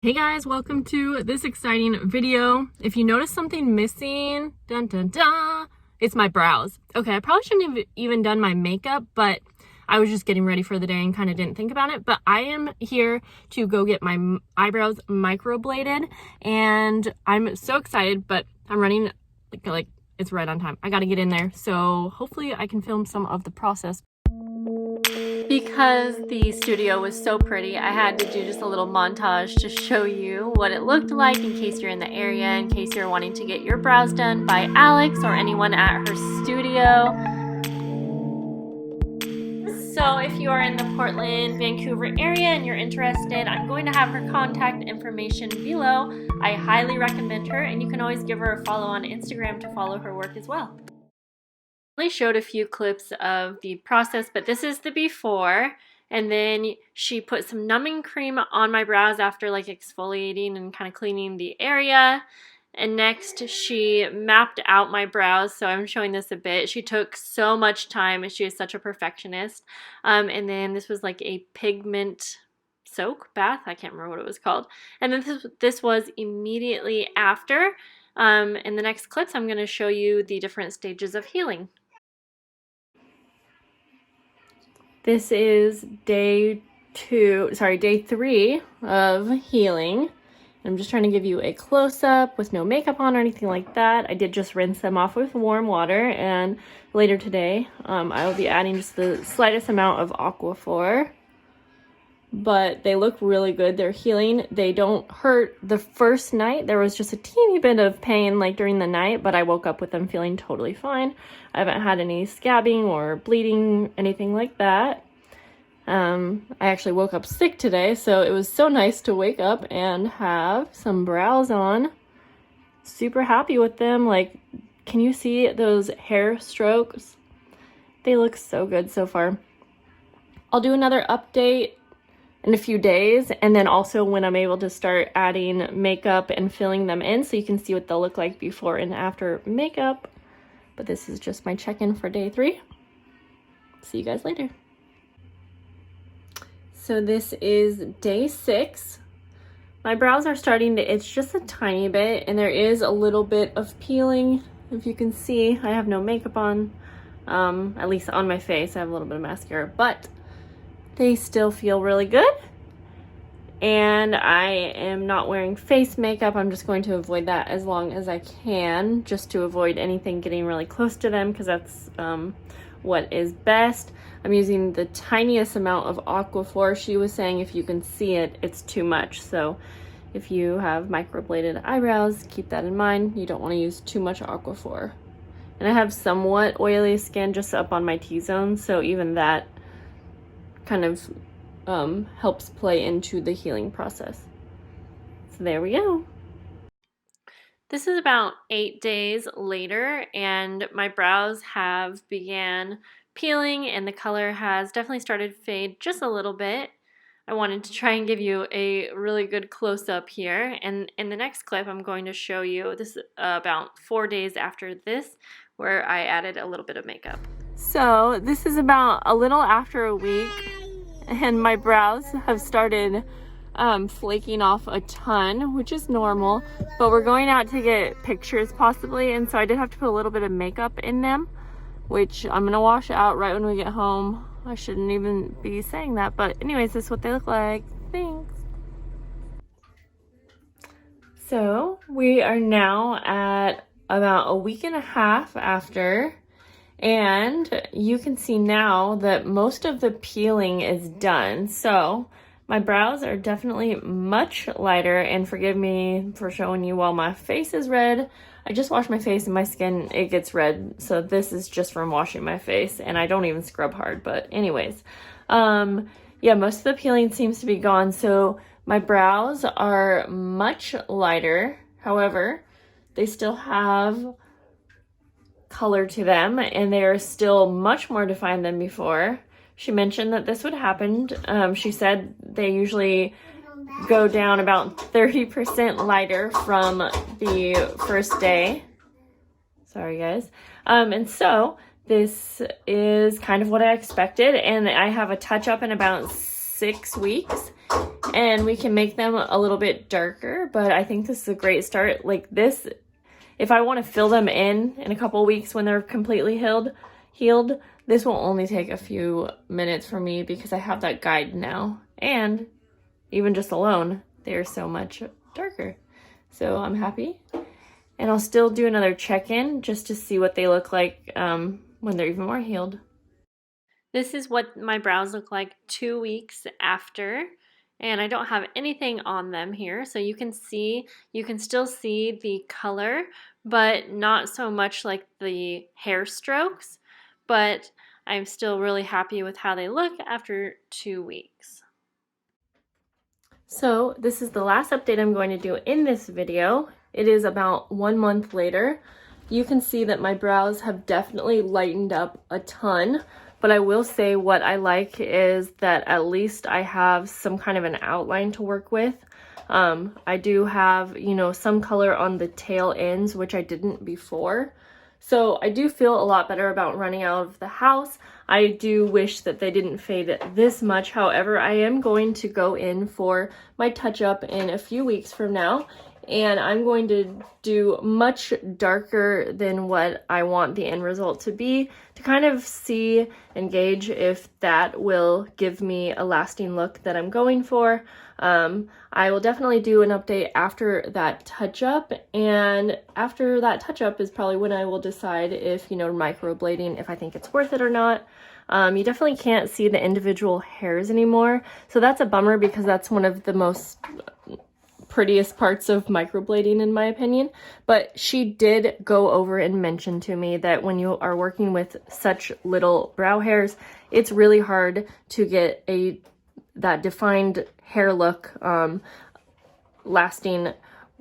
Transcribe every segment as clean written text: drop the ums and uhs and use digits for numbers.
Hey guys, welcome to this exciting video. If you notice something missing, dun dun dun, it's my brows. Okay, I probably shouldn't have even done my makeup, but I was just getting ready for the day and kind of didn't think about it. But I am here to go get my eyebrows microbladed, and I'm so excited, but I'm running like it's right on time. I got to get in there, so hopefully I can film some of the process. Because the studio was so pretty, I had to do just a little montage to show you what it looked like in case you're in the area, in case you're wanting to get your brows done by Alex or anyone at her studio. So if you are in the Portland, Vancouver area and you're interested, I'm going to have her contact information below. I highly recommend her, and you can always give her a follow on Instagram to follow her work as well. I showed a few clips of the process, but this is the before, and then she put some numbing cream on my brows after like exfoliating and kind of cleaning the area. And next she mapped out my brows, so I'm showing this a bit. She took so much time, and she is such a perfectionist. And then this was like a pigment soak bath, I can't remember what it was called. And then this was immediately after. In the next clips I'm going to show you the different stages of healing. This is day 3 of healing. I'm just trying to give you a close-up with no makeup on or anything like that. I did just rinse them off with warm water, and later today I will be adding just the slightest amount of Aquaphor. But they look really good. They're healing. They don't hurt. The first night there was just a teeny bit of pain like during the night, but I woke up with them feeling totally fine. I haven't had any scabbing or bleeding, anything like that. I actually woke up sick today, so it was so nice to wake up and have some brows on. Super happy with them. Like, can you see those hair strokes? They look so good so far. I'll do another update in a few days, and then also when I'm able to start adding makeup and filling them in, so you can see what they'll look like before and after makeup. But this is just my check-in for day 3. See you guys later. So this is day 6. My brows are starting to itch just a tiny bit, and there is a little bit of peeling. If you can see, I have no makeup on, at least on my face. I have a little bit of mascara, but they still feel really good. And I am not wearing face makeup. I'm just going to avoid that as long as I can, just to avoid anything getting really close to them, because that's what is best. I'm using the tiniest amount of Aquaphor. She was saying if you can see it, it's too much. So if you have microbladed eyebrows, keep that in mind. You don't want to use too much Aquaphor. And I have somewhat oily skin just up on my T-zone, so even that kind of helps play into the healing process. So there we go. This is about 8 days later, and my brows have began peeling, and the color has definitely started to fade just a little bit. I wanted to try and give you a really good close-up here, and in the next clip I'm going to show you this about 4 days after this, where I added a little bit of makeup. So this is about a little after a week, and my brows have started flaking off a ton, which is normal, but we're going out to get pictures possibly, and so I did have to put a little bit of makeup in them, which I'm gonna wash out right when we get home. I shouldn't even be saying that, but anyways, this is what they look like. Thanks. So we are now at about a week and a half after, and you can see now that most of the peeling is done. So my brows are definitely much lighter, and forgive me for showing you while my face is red. I just washed my face and my skin, it gets red. So this is just from washing my face, and I don't even scrub hard, but anyways. Yeah, most of the peeling seems to be gone. So my brows are much lighter. However, they still have color to them, and they are still much more defined than before. She mentioned that this would happen. She said they usually go down about 30% lighter from the first day. Sorry, guys. And so this is kind of what I expected, and I have a touch up in about 6 weeks, and we can make them a little bit darker, but I think this is a great start. Like this, if I want to fill them in a couple weeks when they're completely healed, this will only take a few minutes for me because I have that guide now. And even just alone, they're so much darker. So I'm happy. And I'll still do another check-in just to see what they look like when they're even more healed. This is what my brows look like 2 weeks after. And I don't have anything on them here, so you can still see the color, but not so much like the hair strokes. But I'm still really happy with how they look after 2 weeks. So this is the last update I'm going to do in this video. It is about 1 month later. You can see that my brows have definitely lightened up a ton, but I will say what I like is that at least I have some kind of an outline to work with. I do have, you know, some color on the tail ends, which I didn't before. So I do feel a lot better about running out of the house. I do wish that they didn't fade this much. However, I am going to go in for my touch-up in a few weeks from now, and I'm going to do much darker than what I want the end result to be to kind of see and gauge if that will give me a lasting look that I'm going for. I will definitely do an update after that touch-up, and after that touch-up is probably when I will decide if, you know, microblading, if I think it's worth it or not. You definitely can't see the individual hairs anymore, so that's a bummer because that's one of the most prettiest parts of microblading in my opinion. But she did go over and mention to me that when you are working with such little brow hairs, it's really hard to get that defined hair look lasting.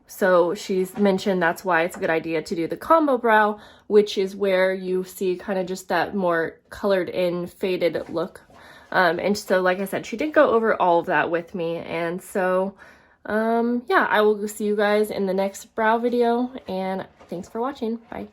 So she's mentioned that's why it's a good idea to do the combo brow, which is where you see kind of just that more colored in faded look. And so like I said, she did go over all of that with me, and so yeah, I will see you guys in the next brow video, and thanks for watching. Bye.